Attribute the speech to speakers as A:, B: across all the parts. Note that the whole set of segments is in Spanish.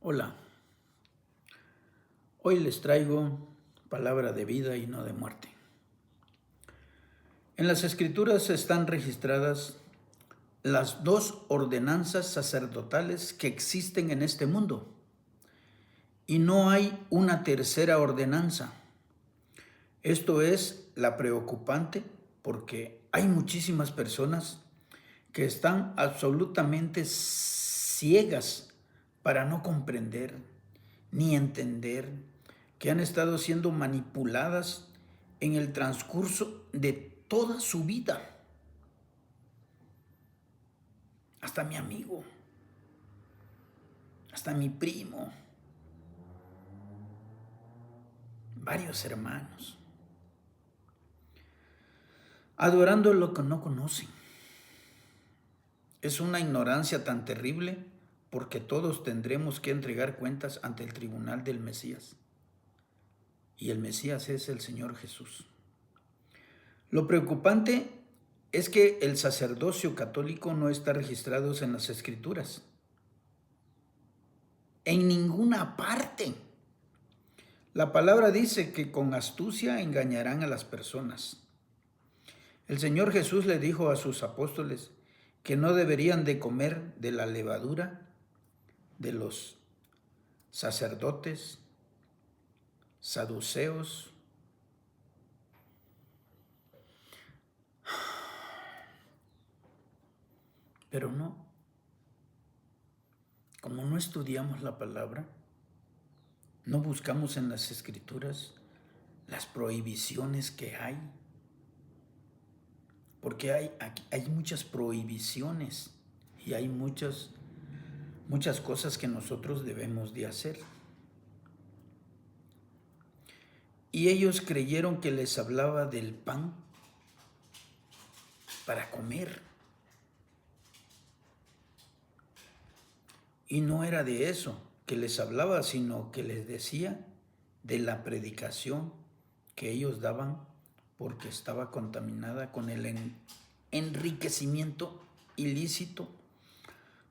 A: Hola, hoy les traigo palabra de vida y no de muerte. En las Escrituras están registradas las dos ordenanzas sacerdotales que existen en este mundo y no hay una tercera ordenanza. Esto es la preocupante porque hay muchísimas personas que están absolutamente ciegas para no comprender ni entender, que han estado siendo manipuladas en el transcurso de toda su vida. Hasta mi amigo, hasta mi primo, varios hermanos, adorando lo que no conocen. Es una ignorancia tan terrible porque todos tendremos que entregar cuentas ante el tribunal del Mesías. Y el Mesías es el Señor Jesús. Lo preocupante es que el sacerdocio católico no está registrado en las Escrituras. En ninguna parte. La palabra dice que con astucia engañarán a las personas. El Señor Jesús le dijo a sus apóstoles que no deberían de comer de la levadura de los sacerdotes, saduceos. Pero no, como no estudiamos la palabra, no buscamos en las Escrituras las prohibiciones que hay. Porque hay muchas prohibiciones y hay muchas cosas que nosotros debemos de hacer. Y ellos creyeron que les hablaba del pan para comer. Y no era de eso que les hablaba, sino que les decía de la predicación que ellos daban porque estaba contaminada con el enriquecimiento ilícito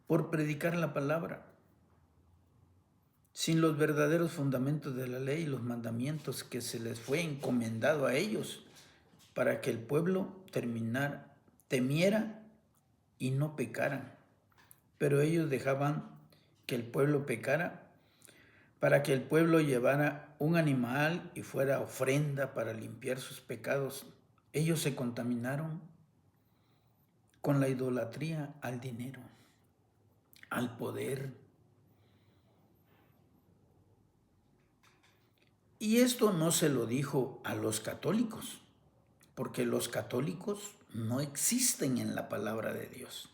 A: por predicar la palabra, sin los verdaderos fundamentos de la ley y los mandamientos que se les fue encomendado a ellos para que el pueblo temiera y no pecaran. Pero ellos dejaban que el pueblo pecara para que el pueblo llevara un animal y fuera ofrenda para limpiar sus pecados. Ellos se contaminaron con la idolatría al dinero, al poder. Y esto no se lo dijo a los católicos, porque los católicos no existen en la palabra de Dios.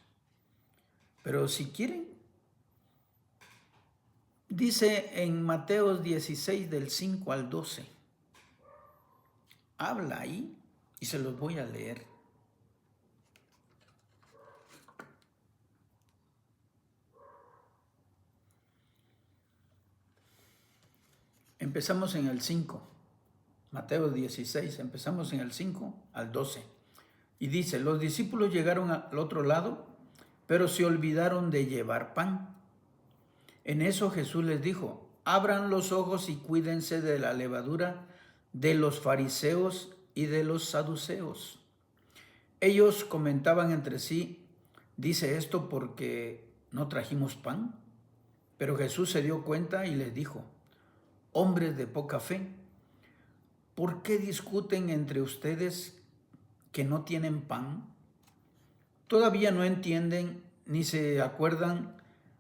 A: Pero si quieren, dice en Mateo 16 del 5 al 12, habla ahí y se los voy a leer. Empezamos en el 5, Mateo 16, empezamos en el 5 al 12. Y dice, los discípulos llegaron al otro lado, pero se olvidaron de llevar pan. En eso Jesús les dijo, abran los ojos y cuídense de la levadura de los fariseos y de los saduceos. Ellos comentaban entre sí, dice esto porque no trajimos pan. Pero Jesús se dio cuenta y les dijo, hombres de poca fe, ¿por qué discuten entre ustedes que no tienen pan? ¿Todavía no entienden ni se acuerdan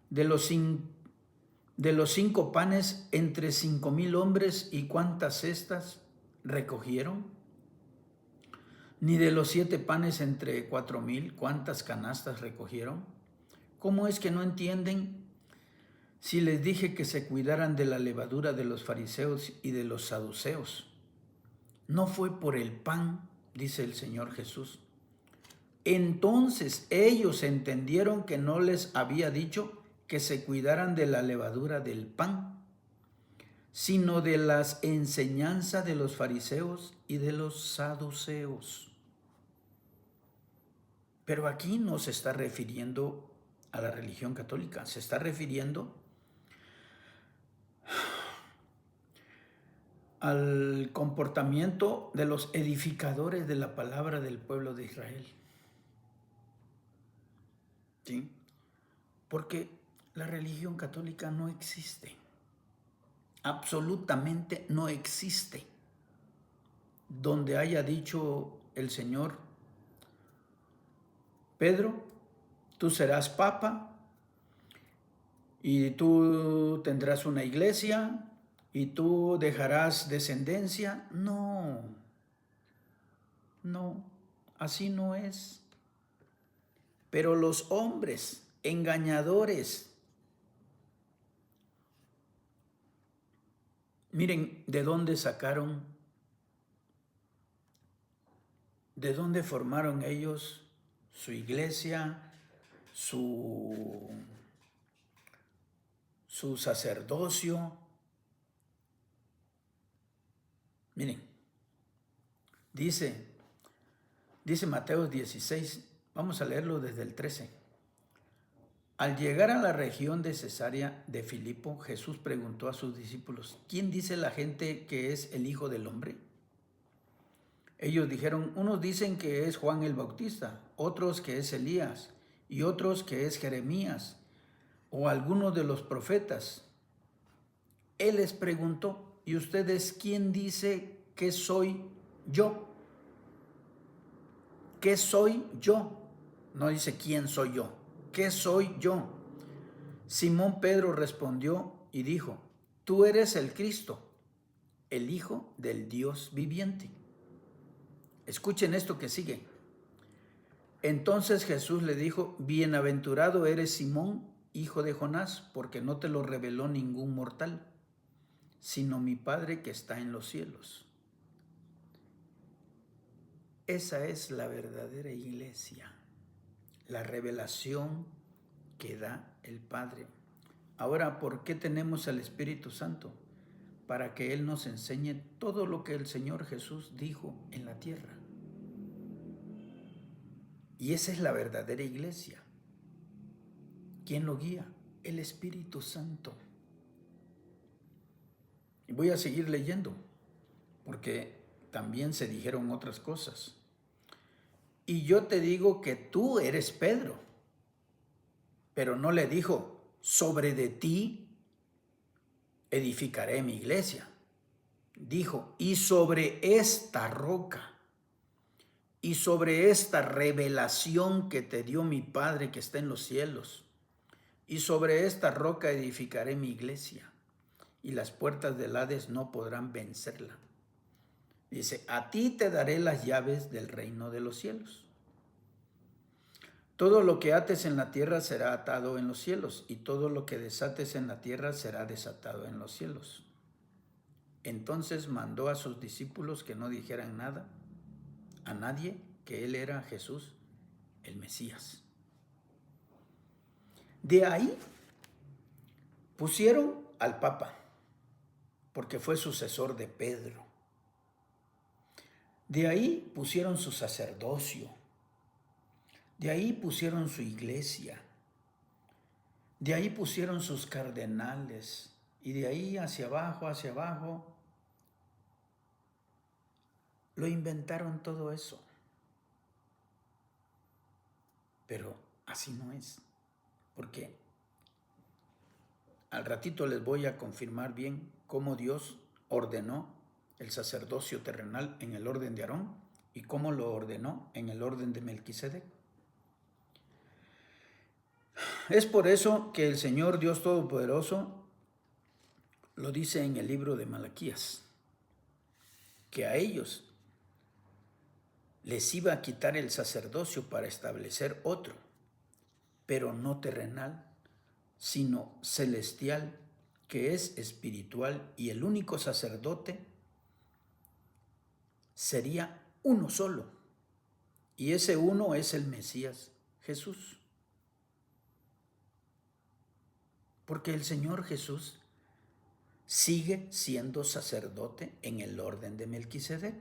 A: de los 5 panes entre 5,000 hombres y cuántas cestas recogieron? Ni de los 7 panes entre 4,000, cuántas canastas recogieron? ¿Cómo es que no entienden? Si les dije que se cuidaran de la levadura de los fariseos y de los saduceos. No fue por el pan, dice el Señor Jesús. Entonces ellos entendieron que no les había dicho que se cuidaran de la levadura del pan, sino de las enseñanzas de los fariseos y de los saduceos. Pero aquí no se está refiriendo a la religión católica, se está refiriendo al comportamiento de los edificadores de la palabra del pueblo de Israel. ¿Sí? Porque la religión católica no existe. Absolutamente no existe. Donde haya dicho el Señor, Pedro, tú serás papa y tú tendrás una iglesia y tú dejarás descendencia. No, no, así no es. Pero los hombres engañadores, miren de dónde sacaron, de dónde formaron ellos su iglesia, su sacerdocio. Miren, dice Mateo 16, vamos a leerlo desde el 13. Al llegar a la región de Cesarea de Filipo, Jesús preguntó a sus discípulos, ¿quién dice la gente que es el Hijo del Hombre? Ellos dijeron, unos dicen que es Juan el Bautista, otros que es Elías, y otros que es Jeremías, o alguno de los profetas. Él les preguntó, ¿y ustedes quién dice que soy yo? ¿Qué soy yo? No dice quién soy yo. ¿Qué soy yo? Simón Pedro respondió y dijo, tú eres el Cristo, el Hijo del Dios viviente. Escuchen esto que sigue. Entonces Jesús le dijo, bienaventurado eres Simón, hijo de Jonás, porque no te lo reveló ningún mortal, sino mi Padre que está en los cielos. Esa es la verdadera iglesia, la revelación que da el Padre. Ahora, ¿por qué tenemos al Espíritu Santo? Para que Él nos enseñe todo lo que el Señor Jesús dijo en la tierra. Y esa es la verdadera iglesia. ¿Quién lo guía? El Espíritu Santo. Y voy a seguir leyendo, porque también se dijeron otras cosas. Y yo te digo que tú eres Pedro. Pero no le dijo, sobre de ti edificaré mi iglesia. Dijo, y sobre esta roca, y sobre esta revelación que te dio mi Padre que está en los cielos, y sobre esta roca edificaré mi iglesia, y las puertas del Hades no podrán vencerla. Dice, a ti te daré las llaves del reino de los cielos. Todo lo que ates en la tierra será atado en los cielos, y todo lo que desates en la tierra será desatado en los cielos. Entonces mandó a sus discípulos que no dijeran nada a nadie que él era Jesús, el Mesías. De ahí pusieron al Papa, porque fue sucesor de Pedro. De ahí pusieron su sacerdocio. De ahí pusieron su iglesia. De ahí pusieron sus cardenales. Y de ahí hacia abajo, lo inventaron todo eso. Pero así no es. Porque al ratito les voy a confirmar bien cómo Dios ordenó el sacerdocio terrenal en el orden de Aarón y cómo lo ordenó en el orden de Melquisedec. Es por eso que el Señor Dios Todopoderoso lo dice en el libro de Malaquías, que a ellos les iba a quitar el sacerdocio para establecer otro, pero no terrenal, sino celestial, que es espiritual, y el único sacerdote sería uno solo, y ese uno es el Mesías, Jesús. Porque el Señor Jesús sigue siendo sacerdote en el orden de Melquisedec,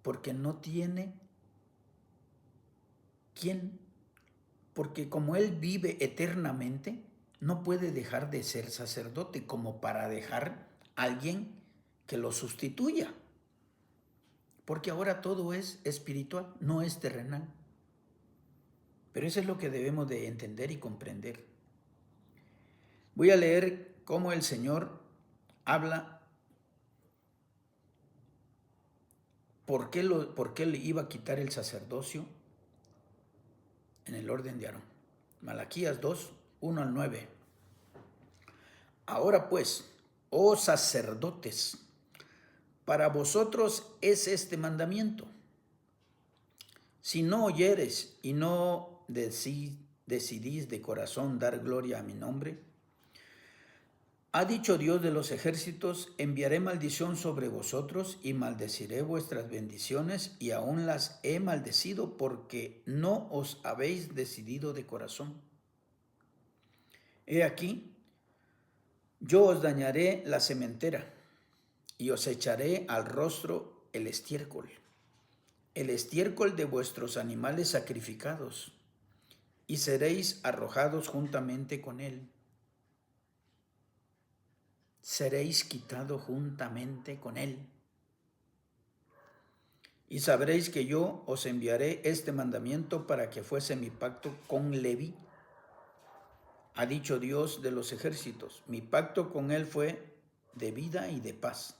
A: porque no tiene quién, porque como Él vive eternamente, no puede dejar de ser sacerdote como para dejar alguien que lo sustituya. Porque ahora todo es espiritual, no es terrenal. Pero eso es lo que debemos de entender y comprender. Voy a leer cómo el Señor habla, por qué le iba a quitar el sacerdocio en el orden de Aarón. Malaquías 2, 1 al 9. Ahora pues, oh sacerdotes, para vosotros es este mandamiento. Si no oyeres y no decidís de corazón dar gloria a mi nombre, ha dicho Dios de los ejércitos, enviaré maldición sobre vosotros y maldeciré vuestras bendiciones, y aún las he maldecido porque no os habéis decidido de corazón. He aquí, yo os dañaré la sementera y os echaré al rostro el estiércol de vuestros animales sacrificados, y seréis arrojados juntamente con él. Seréis quitados juntamente con él. Y sabréis que yo os enviaré este mandamiento para que fuese mi pacto con Leví. Ha dicho Dios de los ejércitos, mi pacto con él fue de vida y de paz,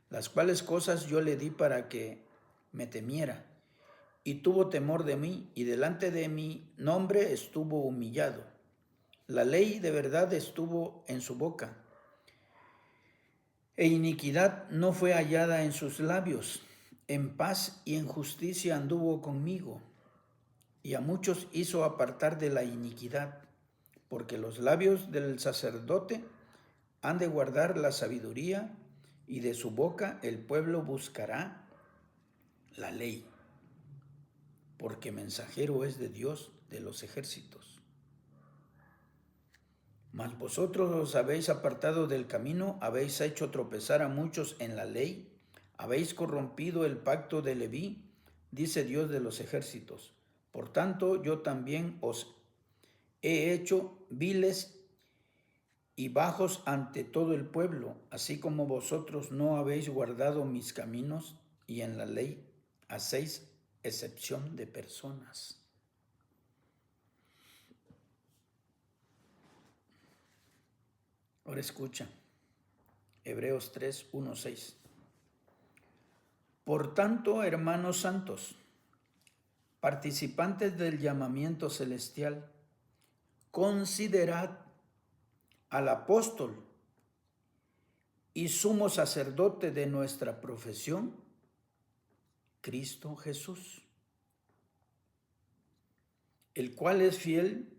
A: las cuales cosas yo le di para que me temiera, y tuvo temor de mí, y delante de mi nombre estuvo humillado. La ley de verdad estuvo en su boca, e iniquidad no fue hallada en sus labios. En paz y en justicia anduvo conmigo, y a muchos hizo apartar de la iniquidad, porque los labios del sacerdote han de guardar la sabiduría, y de su boca el pueblo buscará la ley, porque mensajero es de Dios de los ejércitos. Mas vosotros os habéis apartado del camino, habéis hecho tropezar a muchos en la ley, habéis corrompido el pacto de Leví, dice Dios de los ejércitos. Por tanto, yo también os he hecho viles y bajos ante todo el pueblo, así como vosotros no habéis guardado mis caminos, y en la ley hacéis excepción de personas. Ahora escucha, Hebreos 3, 1, 6. Por tanto, hermanos santos, participantes del llamamiento celestial, considerad al apóstol y sumo sacerdote de nuestra profesión, Cristo Jesús, el cual es fiel,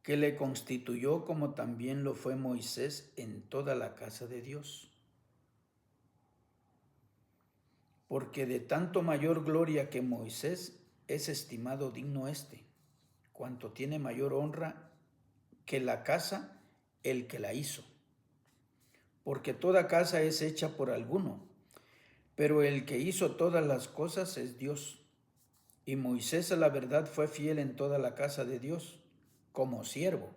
A: que le constituyó como también lo fue Moisés en toda la casa de Dios. Porque de tanto mayor gloria que Moisés es estimado digno cuanto tiene mayor honra que la casa el que la hizo. Porque toda casa es hecha por alguno, pero el que hizo todas las cosas es Dios. Y Moisés a la verdad fue fiel en toda la casa de Dios, como siervo,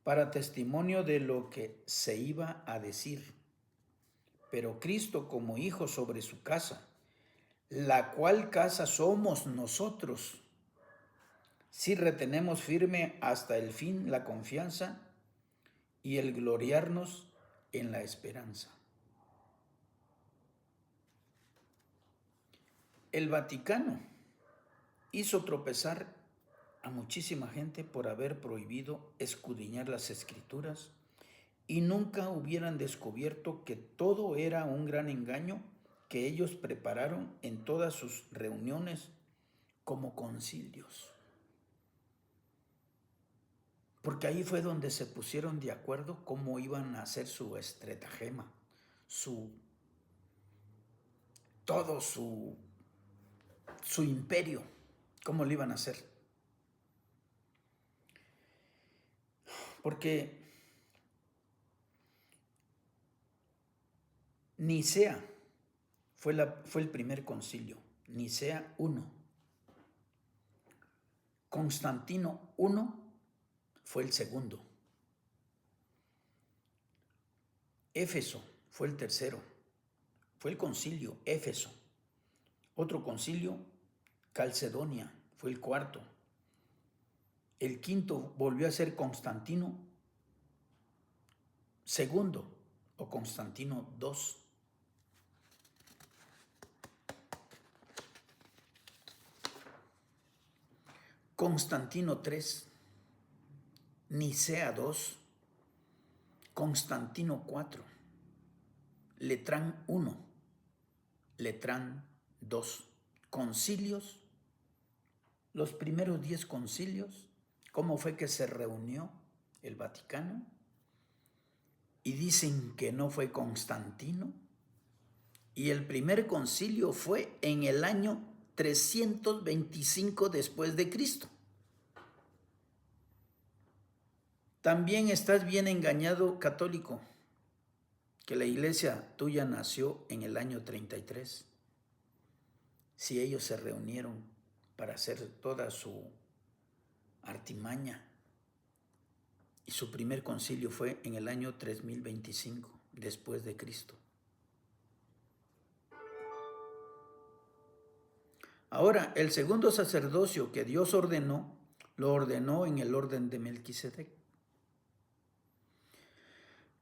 A: para testimonio de lo que se iba a decir. Pero Cristo como hijo sobre su casa, la cual casa somos nosotros, si retenemos firme hasta el fin la confianza y el gloriarnos en la esperanza. El Vaticano hizo tropezar a muchísima gente por haber prohibido escudriñar las Escrituras, y nunca hubieran descubierto que todo era un gran engaño que ellos prepararon en todas sus reuniones como concilios. Porque ahí fue donde se pusieron de acuerdo cómo iban a hacer su estratagema, todo su imperio, cómo lo iban a hacer. Porque Nicea fue el primer concilio, Nicea I. Constantino I fue el segundo. Éfeso fue el tercero. Fue el concilio, Éfeso. Otro concilio, Calcedonia, fue el cuarto. El quinto volvió a ser Constantino II o Constantino II. Constantino III, Nicea II, Constantino IV, Letrán I, Letrán II. Concilios, los primeros 10 concilios, cómo fue que se reunió el Vaticano, y dicen que no fue Constantino, y el primer concilio fue en el año 325 después de Cristo. También estás bien engañado, católico, que la iglesia tuya nació en el año 33. Si ellos se reunieron para hacer toda su artimaña, y su primer concilio fue en el año 3025 después de Cristo. Ahora, el segundo sacerdocio que Dios ordenó, lo ordenó en el orden de Melquisedec.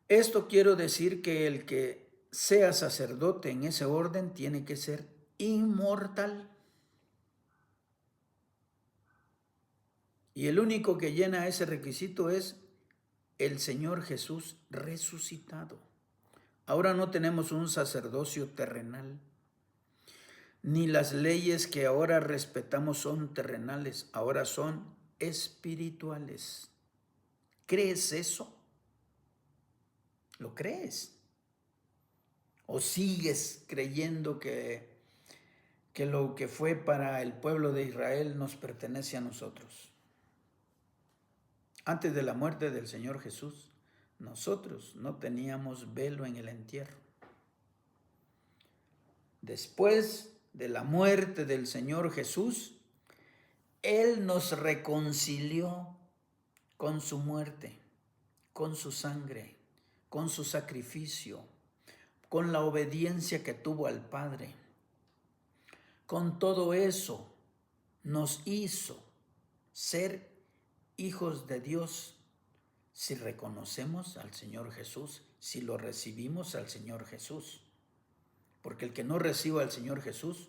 A: Esto quiero decir que el que sea sacerdote en ese orden tiene que ser inmortal. Y el único que llena ese requisito es el Señor Jesús resucitado. Ahora no tenemos un sacerdocio terrenal, ni las leyes que ahora respetamos son terrenales, ahora son espirituales. ¿Crees eso? ¿Lo crees? ¿O sigues creyendo que lo que fue para el pueblo de Israel nos pertenece a nosotros? Antes de la muerte del Señor Jesús, nosotros no teníamos velo en el entierro. Después de la muerte del Señor Jesús, Él nos reconcilió con su muerte, con su sangre, con su sacrificio, con la obediencia que tuvo al Padre. Con todo eso nos hizo ser hijos de Dios si reconocemos al Señor Jesús, si lo recibimos al Señor Jesús. Porque el que no reciba al Señor Jesús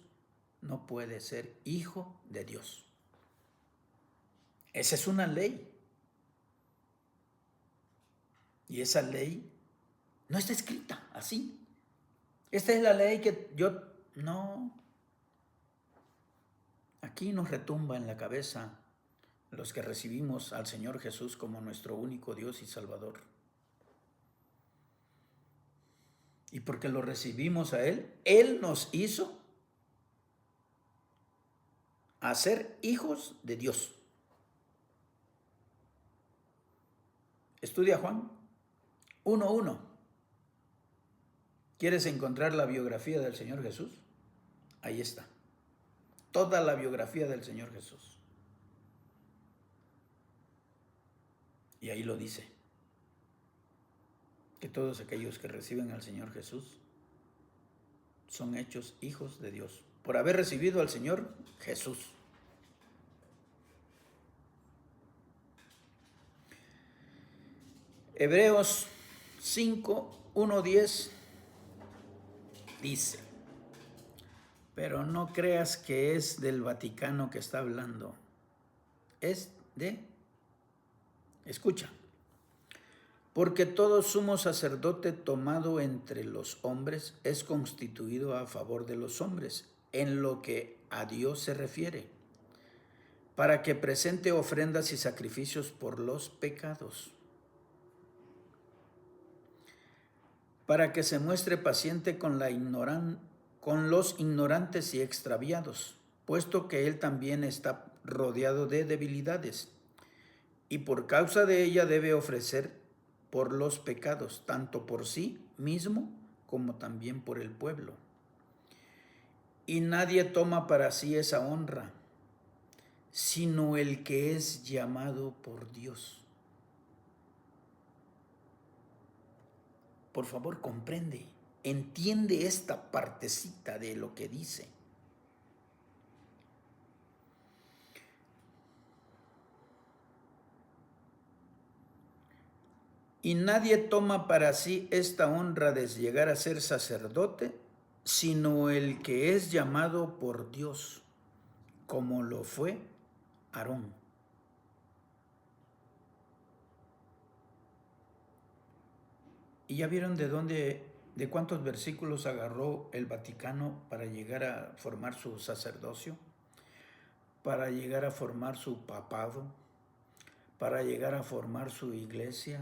A: no puede ser hijo de Dios. Esa es una ley. Y esa ley no está escrita así. Esta es la ley que no. Aquí nos retumba en la cabeza los que recibimos al Señor Jesús como nuestro único Dios y Salvador. Y porque lo recibimos a Él, Él nos hizo a ser hijos de Dios. Estudia Juan 1:1. ¿Quieres encontrar la biografía del Señor Jesús? Ahí está. Toda la biografía del Señor Jesús. Y ahí lo dice. Que todos aquellos que reciben al Señor Jesús son hechos hijos de Dios por haber recibido al Señor Jesús. Hebreos 5:1-10 dice: pero no creas que es del Vaticano que está hablando. Escucha. Porque todo sumo sacerdote tomado entre los hombres es constituido a favor de los hombres, en lo que a Dios se refiere, para que presente ofrendas y sacrificios por los pecados, para que se muestre paciente con los ignorantes y extraviados, puesto que él también está rodeado de debilidades, y por causa de ella debe ofrecer por los pecados, tanto por sí mismo como también por el pueblo. Y nadie toma para sí esa honra, sino el que es llamado por Dios. por favor, comprende, entiende esta partecita de lo que dice. Y nadie toma para sí esta honra de llegar a ser sacerdote, sino el que es llamado por Dios, como lo fue Aarón. ¿Y ya vieron de cuántos versículos agarró el Vaticano para llegar a formar su sacerdocio? Para llegar a formar su papado, para llegar a formar su iglesia.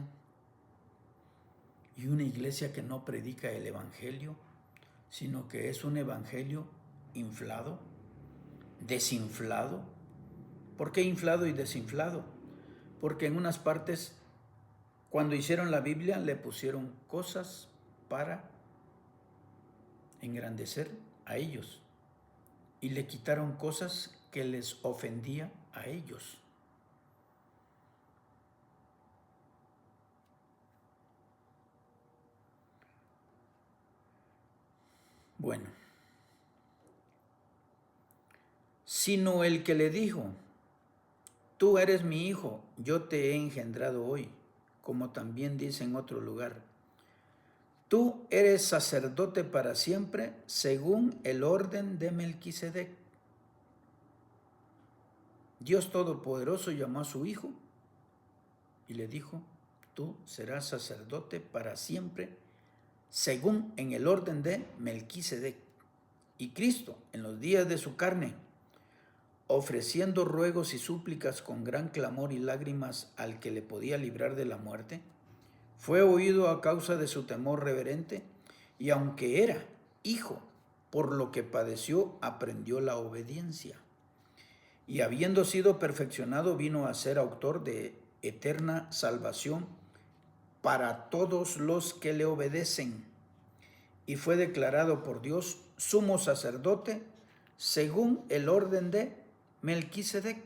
A: Y una iglesia que no predica el evangelio, sino que es un evangelio inflado, desinflado. ¿Por qué inflado y desinflado? Porque en unas partes, cuando hicieron la Biblia, le pusieron cosas para engrandecer a ellos y le quitaron cosas que les ofendía a ellos. Bueno, sino el que le dijo: tú eres mi hijo, yo te he engendrado hoy, como también dice en otro lugar: tú eres sacerdote para siempre, según el orden de Melquisedec. Dios Todopoderoso llamó a su hijo y le dijo: tú serás sacerdote para siempre, según en el orden de Melquisedec. Y Cristo, en los días de su carne, ofreciendo ruegos y súplicas con gran clamor y lágrimas al que le podía librar de la muerte, fue oído a causa de su temor reverente, y aunque era hijo, por lo que padeció, aprendió la obediencia. Y habiendo sido perfeccionado, vino a ser autor de eterna salvación para todos los que le obedecen. Y fue declarado por Dios sumo sacerdote según el orden de Melquisedec.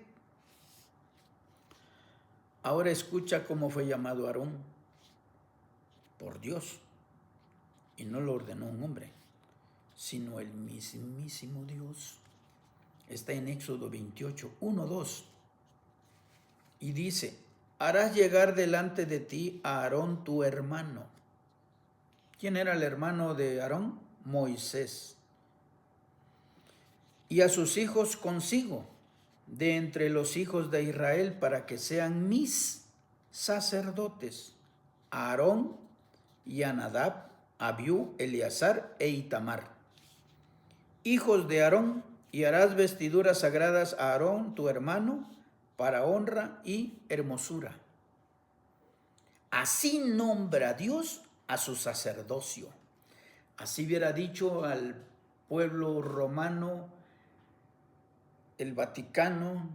A: Ahora escucha cómo fue llamado Aarón por Dios. Y no lo ordenó un hombre, sino el mismísimo Dios. Está en Éxodo 28, 1, 2. Y dice: harás llegar delante de ti a Aarón tu hermano. ¿Quién era el hermano de Aarón? Moisés. Y a sus hijos consigo, de entre los hijos de Israel, para que sean mis sacerdotes: a Aarón y a Nadab, Abiú, Eleazar e Itamar, hijos de Aarón, y harás vestiduras sagradas a Aarón tu hermano, para honra y hermosura. Así nombra Dios a su sacerdocio. Así hubiera dicho al pueblo romano, el Vaticano,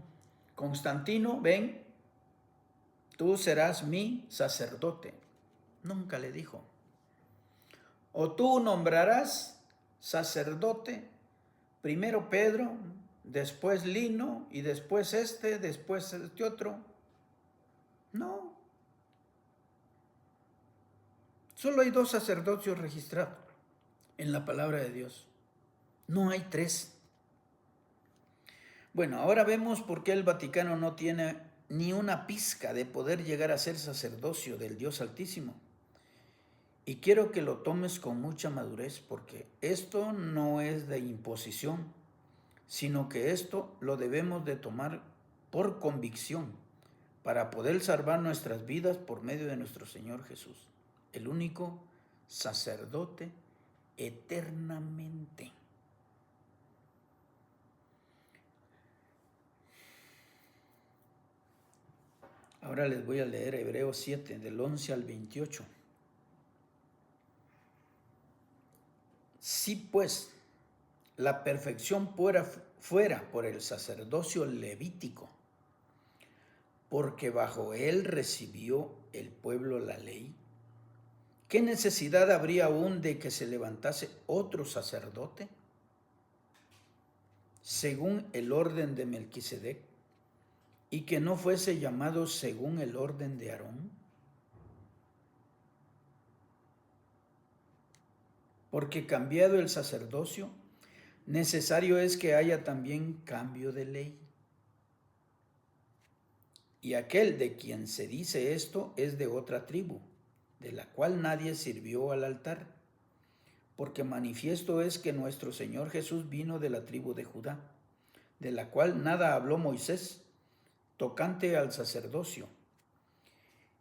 A: Constantino: ven, tú serás mi sacerdote. Nunca le dijo: o tú nombrarás sacerdote primero Pedro, después Lino, y después después este otro. No. Solo hay 2 sacerdocios registrados en la palabra de Dios. No hay 3. Bueno, ahora vemos por qué el Vaticano no tiene ni una pizca de poder llegar a ser sacerdocio del Dios Altísimo. Y quiero que lo tomes con mucha madurez, porque esto no es de imposición, sino que esto lo debemos de tomar por convicción para poder salvar nuestras vidas por medio de nuestro Señor Jesús, el único sacerdote eternamente. Ahora les voy a leer Hebreos 7, del 11 al 28. Si pues la perfección fuera por el sacerdocio levítico, porque bajo él recibió el pueblo la ley, ¿qué necesidad habría aún de que se levantase otro sacerdote según el orden de Melquisedec, y que no fuese llamado según el orden de Aarón? porque cambiado el sacerdocio, necesario es que haya también cambio de ley. Y aquel de quien se dice esto es de otra tribu, de la cual nadie sirvió al altar, porque manifiesto es que nuestro Señor Jesús vino de la tribu de Judá, de la cual nada habló Moisés, tocante al sacerdocio.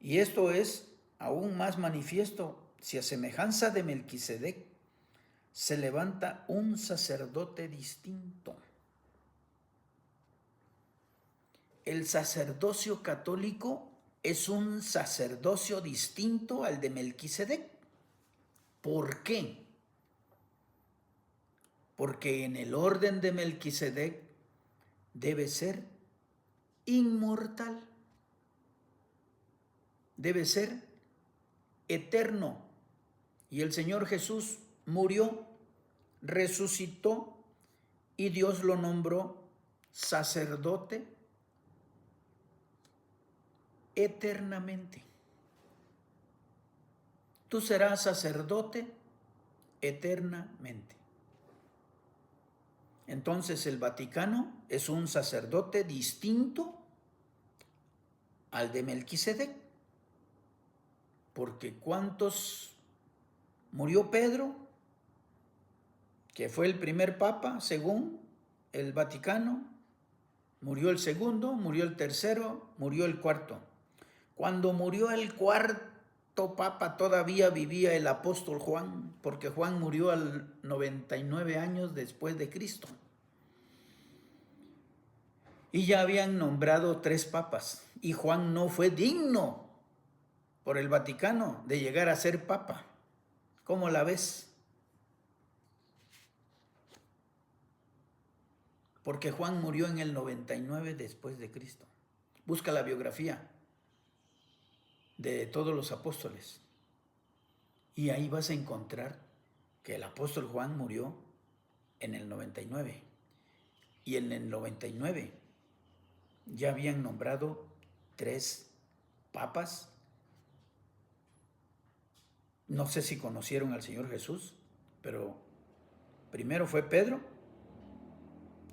A: Y esto es aún más manifiesto si a semejanza de Melquisedec se levanta un sacerdote distinto. El sacerdocio católico es un sacerdocio distinto al de Melquisedec. ¿Por qué? Porque en el orden de Melquisedec debe ser inmortal, debe ser eterno. Y el Señor Jesús murió, resucitó y Dios lo nombró sacerdote eternamente. Tú serás sacerdote eternamente. Entonces el Vaticano es un sacerdote distinto al de Melquisedec. Porque ¿cuántos murió Pedro? Que fue el primer papa, según el Vaticano. Murió el segundo, murió el tercero, murió el cuarto. Cuando murió el cuarto papa todavía vivía el apóstol Juan, porque Juan murió a 99 años después de Cristo. Y ya habían nombrado 3 papas, y Juan no fue digno por el Vaticano de llegar a ser papa. ¿Cómo la ves? Porque Juan murió en el 99 después de Cristo. Busca la biografía de todos los apóstoles y ahí vas a encontrar que el apóstol Juan murió en el 99 y en el 99 ya habían nombrado 3 papas. No sé si conocieron al Señor Jesús, pero primero fue Pedro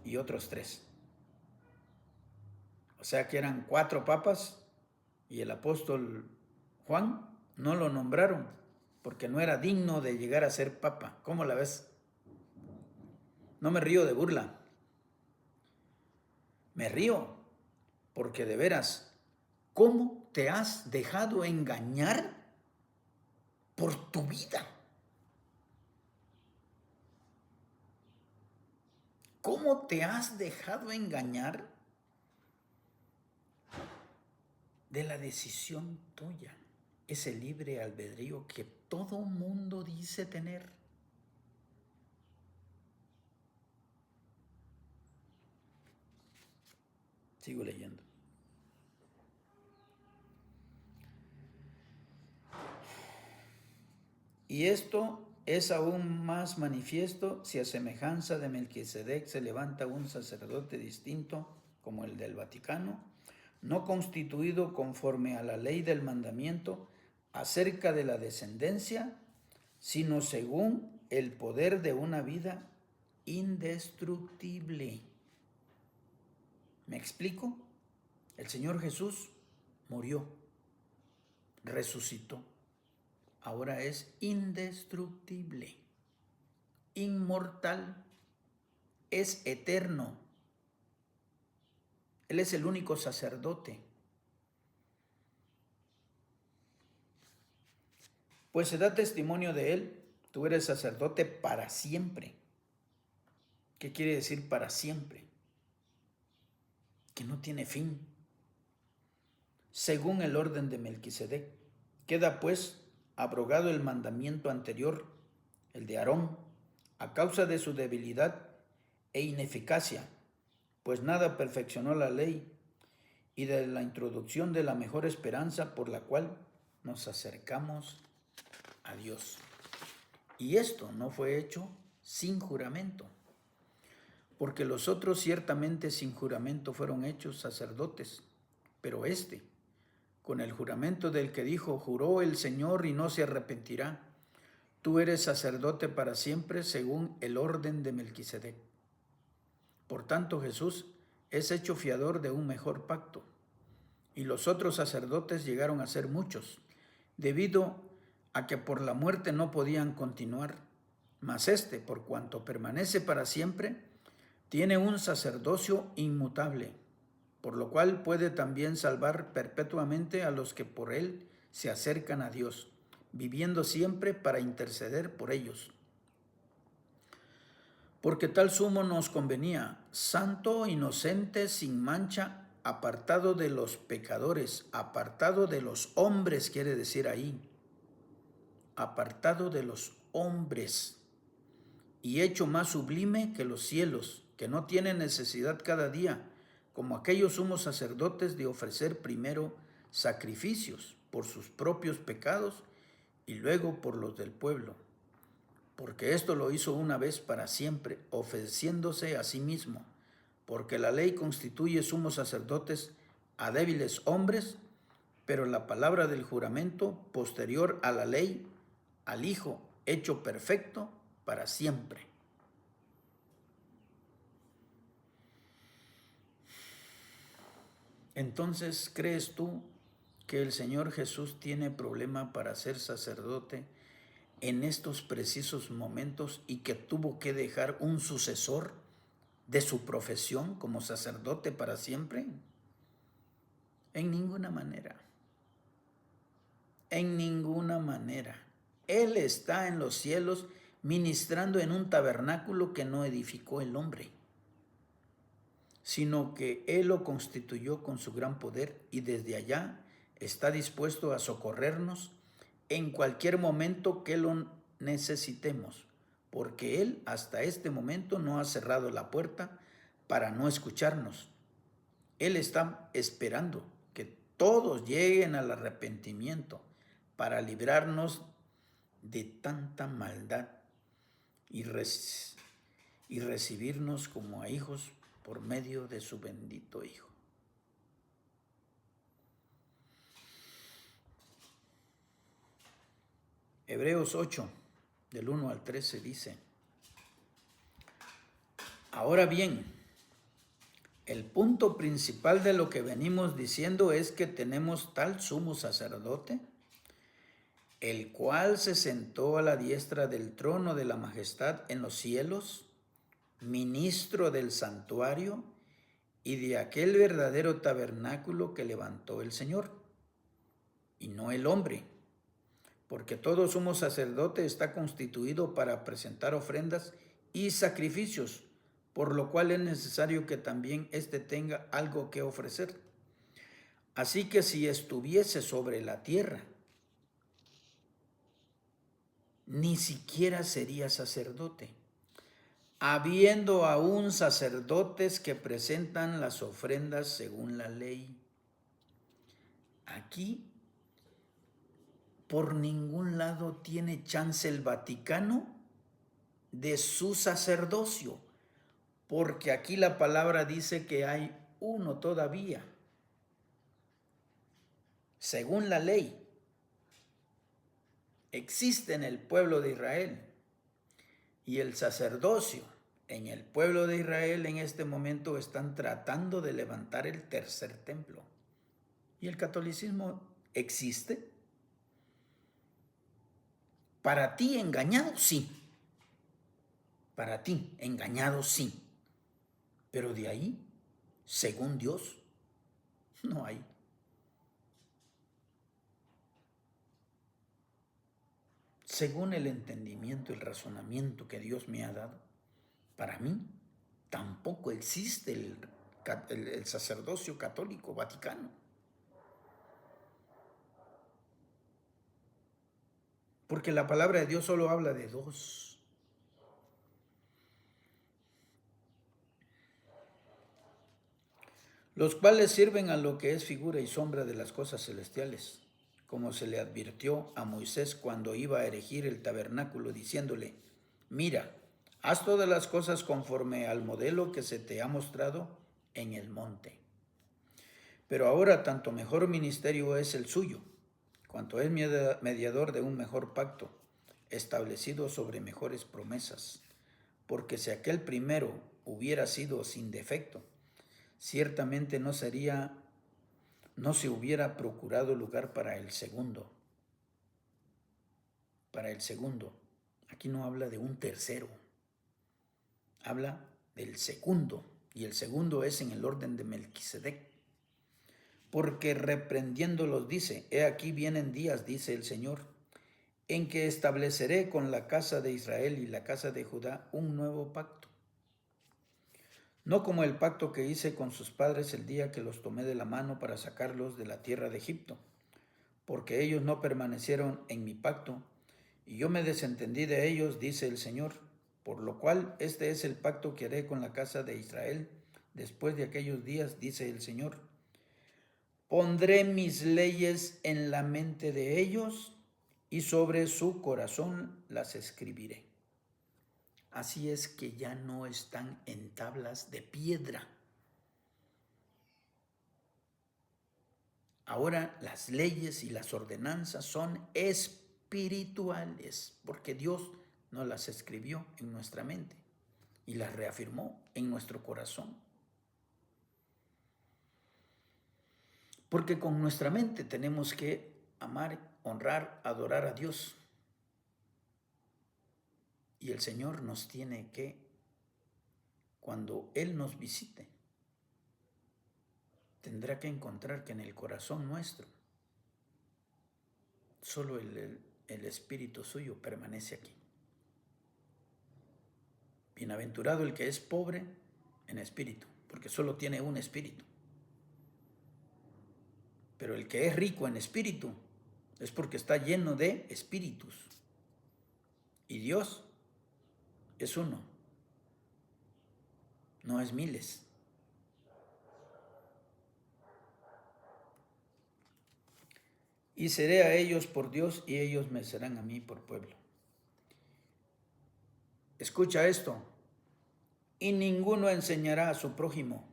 A: y otros 3. O sea que eran 4 papas y el apóstol Juan no lo nombraron porque no era digno de llegar a ser papa. ¿Cómo la ves? No me río de burla. Me río porque de veras, ¿cómo te has dejado engañar por tu vida? ¿Cómo te has dejado engañar de la decisión tuya? Ese libre albedrío que todo mundo dice tener. Sigo leyendo. Y esto es aún más manifiesto si a semejanza de Melquisedec se levanta un sacerdote distinto como el del Vaticano, no constituido conforme a la ley del mandamiento acerca de la descendencia, sino según el poder de una vida indestructible. ¿Me explico? El Señor Jesús murió, resucitó. Ahora es indestructible, inmortal, es eterno. Él es el único sacerdote. Pues se da testimonio de él, tú eres sacerdote para siempre. ¿Qué quiere decir para siempre? Que no tiene fin. Según el orden de Melquisedec, queda pues abrogado el mandamiento anterior, el de Aarón, a causa de su debilidad e ineficacia, pues nada perfeccionó la ley, y de la introducción de la mejor esperanza por la cual nos acercamos a Dios. Y esto no fue hecho sin juramento, porque los otros ciertamente sin juramento fueron hechos sacerdotes, pero con el juramento del que dijo, juró el Señor y no se arrepentirá, tú eres sacerdote para siempre según el orden de Melquisedec. Por tanto, Jesús es hecho fiador de un mejor pacto, y los otros sacerdotes llegaron a ser muchos, debido a que por la muerte no podían continuar. Mas este, por cuanto permanece para siempre, tiene un sacerdocio inmutable, por lo cual puede también salvar perpetuamente a los que por él se acercan a Dios, viviendo siempre para interceder por ellos. Porque tal sumo nos convenía, santo, inocente, sin mancha, apartado de los pecadores, apartado de los hombres, quiere decir ahí, apartado de los hombres, y hecho más sublime que los cielos, que no tiene necesidad cada día, como aquellos sumos sacerdotes, de ofrecer primero sacrificios por sus propios pecados y luego por los del pueblo. Porque esto lo hizo una vez para siempre, ofreciéndose a sí mismo, porque la ley constituye sumos sacerdotes a débiles hombres, pero la palabra del juramento, posterior a la ley, al Hijo hecho perfecto para siempre. Entonces, ¿crees tú que el Señor Jesús tiene problema para ser sacerdote en estos precisos momentos y que tuvo que dejar un sucesor de su profesión como sacerdote para siempre? En ninguna manera. En ninguna manera. Él está en los cielos ministrando en un tabernáculo que no edificó el hombre, sino que Él lo constituyó con su gran poder y desde allá está dispuesto a socorrernos en cualquier momento que lo necesitemos, porque Él hasta este momento no ha cerrado la puerta para no escucharnos. Él está esperando que todos lleguen al arrepentimiento para librarnos de tanta maldad y recibirnos como a hijos por medio de su bendito Hijo. Hebreos 8, del 1 al 13 dice: ahora bien, el punto principal de lo que venimos diciendo es que tenemos tal sumo sacerdote, el cual se sentó a la diestra del trono de la majestad en los cielos, ministro del santuario y de aquel verdadero tabernáculo que levantó el Señor, y no el hombre, porque todo sumo sacerdote está constituido para presentar ofrendas y sacrificios, por lo cual es necesario que también éste tenga algo que ofrecer. Así que si estuviese sobre la tierra, ni siquiera sería sacerdote, habiendo aún sacerdotes que presentan las ofrendas según la ley. Aquí, por ningún lado tiene chance el Vaticano de su sacerdocio, porque aquí la palabra dice que hay uno todavía, según la ley. Existe en el pueblo de Israel, y el sacerdocio en el pueblo de Israel en este momento están tratando de levantar el tercer templo. ¿Y el catolicismo existe? Para ti engañado, sí. Para ti engañado, sí. Pero de ahí, según Dios, no hay. Según el entendimiento, el razonamiento que Dios me ha dado, para mí tampoco existe el sacerdocio católico vaticano. Porque la palabra de Dios solo habla de dos. Los cuales sirven a lo que es figura y sombra de las cosas celestiales, como se le advirtió a Moisés cuando iba a erigir el tabernáculo, diciéndole: mira, haz todas las cosas conforme al modelo que se te ha mostrado en el monte. Pero ahora tanto mejor ministerio es el suyo, cuanto es mediador de un mejor pacto, establecido sobre mejores promesas, porque si aquel primero hubiera sido sin defecto, ciertamente no se hubiera procurado lugar para el segundo. Para el segundo. Aquí no habla de un tercero, habla del segundo, y el segundo es en el orden de Melquisedec. Porque reprendiéndolos dice: he aquí vienen días, dice el Señor, en que estableceré con la casa de Israel y la casa de Judá un nuevo pacto. No como el pacto que hice con sus padres el día que los tomé de la mano para sacarlos de la tierra de Egipto, porque ellos no permanecieron en mi pacto, y yo me desentendí de ellos, dice el Señor. Por lo cual este es el pacto que haré con la casa de Israel después de aquellos días, dice el Señor. Pondré mis leyes en la mente de ellos y sobre su corazón las escribiré. Así es que ya no están en tablas de piedra. Ahora las leyes y las ordenanzas son espirituales, porque Dios nos las escribió en nuestra mente y las reafirmó en nuestro corazón. Porque con nuestra mente tenemos que amar, honrar, adorar a Dios. Y el Señor nos tiene que, cuando Él nos visite, tendrá que encontrar que en el corazón nuestro solo el Espíritu suyo permanece aquí. Bienaventurado el que es pobre en espíritu, porque solo tiene un espíritu. Pero el que es rico en espíritu es porque está lleno de espíritus. Y Dios es uno, no es miles. Y seré a ellos por Dios y ellos me serán a mí por pueblo. Escucha esto. Y ninguno enseñará a su prójimo,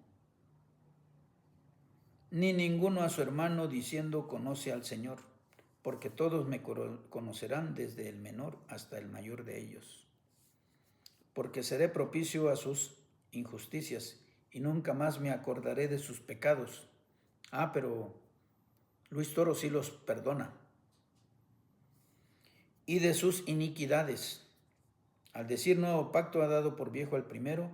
A: ni ninguno a su hermano diciendo conoce al Señor, porque todos me conocerán desde el menor hasta el mayor de ellos. Porque seré propicio a sus injusticias y nunca más me acordaré de sus pecados. Pero Luis Toro sí los perdona. Y de sus iniquidades. Al decir nuevo pacto ha dado por viejo al primero,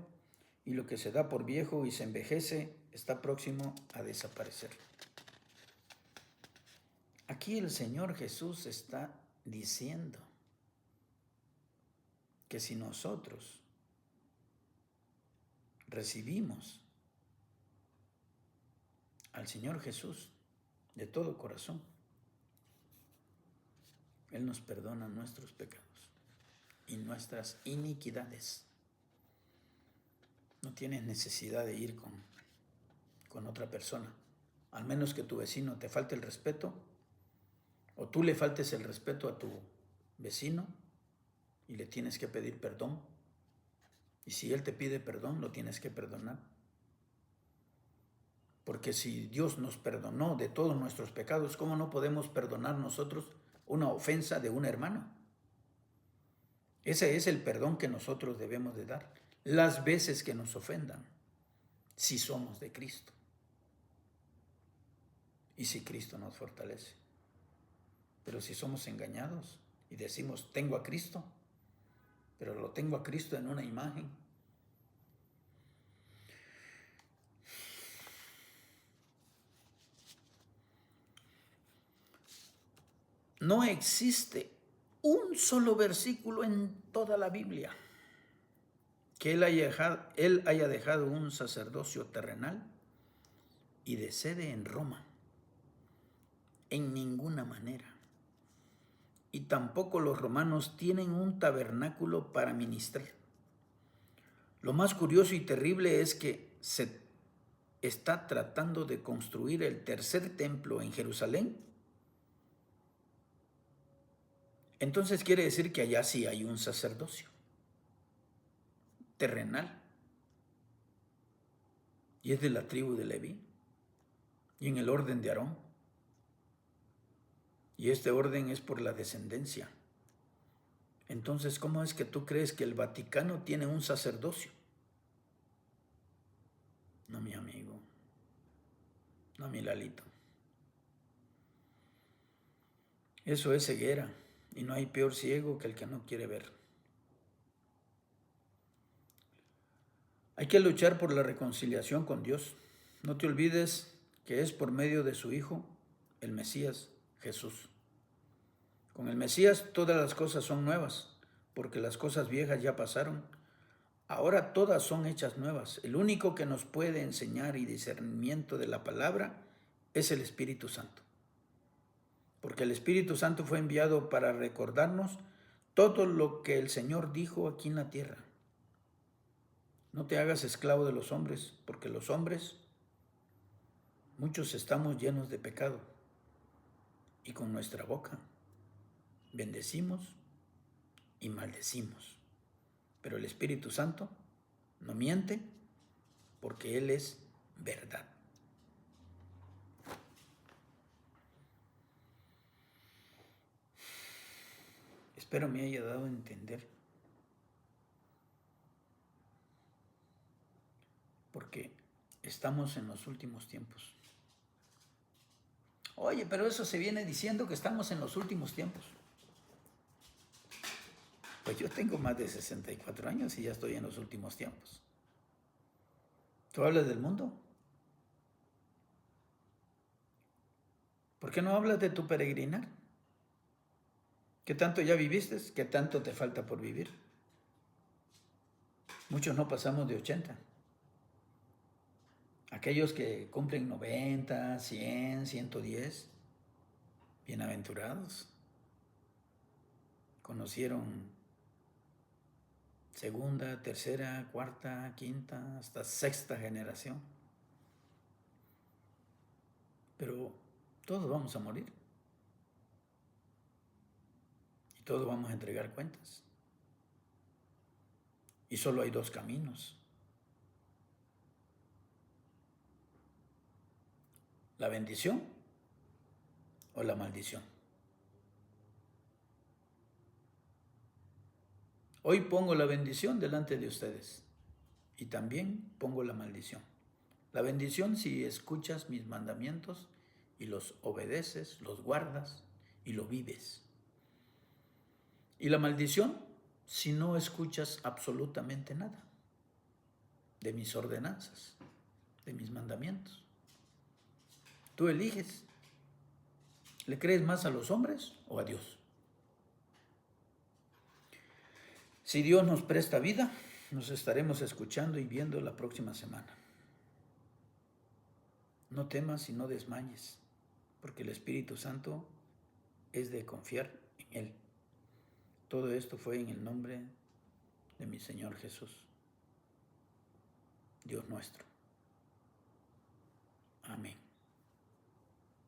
A: y lo que se da por viejo y se envejece está próximo a desaparecer. Aquí el Señor Jesús está diciendo que si nosotros recibimos al Señor Jesús de todo corazón, Él nos perdona nuestros pecados y nuestras iniquidades. No tienes necesidad de ir con otra persona, al menos que tu vecino te falte el respeto o tú le faltes el respeto a tu vecino y le tienes que pedir perdón. Y si él te pide perdón, lo tienes que perdonar. Porque si Dios nos perdonó de todos nuestros pecados, ¿cómo no podemos perdonar nosotros una ofensa de un hermano? Ese es el perdón que nosotros debemos de dar las veces que nos ofendan, si somos de Cristo y si Cristo nos fortalece. Pero si somos engañados y decimos tengo a Cristo, pero lo tengo a Cristo en una imagen, no existe un solo versículo en toda la Biblia que él haya dejado un sacerdocio terrenal y de sede en Roma. En ninguna manera. Y tampoco los romanos tienen un tabernáculo para ministrar. Lo más curioso y terrible es que se está tratando de construir el tercer templo en Jerusalén. Entonces quiere decir que allá sí hay un sacerdocio terrenal. Y es de la tribu de Leví. Y en el orden de Aarón. Y este orden es por la descendencia. Entonces, ¿cómo es que tú crees que el Vaticano tiene un sacerdocio? No, mi amigo. No, mi Lalito. Eso es ceguera, y no hay peor ciego que el que no quiere ver. Hay que luchar por la reconciliación con Dios. No te olvides que es por medio de su Hijo, el Mesías, Jesús. Con el Mesías todas las cosas son nuevas, porque las cosas viejas ya pasaron. Ahora todas son hechas nuevas. El único que nos puede enseñar y discernimiento de la palabra es el Espíritu Santo. Porque el Espíritu Santo fue enviado para recordarnos todo lo que el Señor dijo aquí en la tierra. No te hagas esclavo de los hombres, porque los hombres, muchos estamos llenos de pecado. Y con nuestra boca bendecimos y maldecimos. Pero el Espíritu Santo no miente, porque Él es verdad. Espero me haya dado a entender, porque estamos en los últimos tiempos. Oye, pero eso se viene diciendo que estamos en los últimos tiempos. Pues yo tengo más de 64 años y ya estoy en los últimos tiempos. ¿Tú hablas del mundo? ¿Por qué no hablas de tu peregrinar? ¿Qué tanto ya viviste? ¿Qué tanto te falta por vivir? Muchos no pasamos de 80. Aquellos que cumplen 90, 100, 110, bienaventurados. Conocieron segunda, tercera, cuarta, quinta, hasta sexta generación. Pero todos vamos a morir. Y todos vamos a entregar cuentas. Y solo hay dos caminos. La bendición o la maldición. Hoy pongo la bendición delante de ustedes y también pongo la maldición. La bendición si escuchas mis mandamientos y los obedeces, los guardas y lo vives. Y la maldición si no escuchas absolutamente nada de mis ordenanzas, de mis mandamientos. Tú eliges. ¿Le crees más a los hombres o a Dios? Si Dios nos presta vida, nos estaremos escuchando y viendo la próxima semana. No temas y no desmayes, porque el Espíritu Santo es de confiar en Él. Todo esto fue en el nombre de mi Señor Jesús, Dios nuestro. Amén.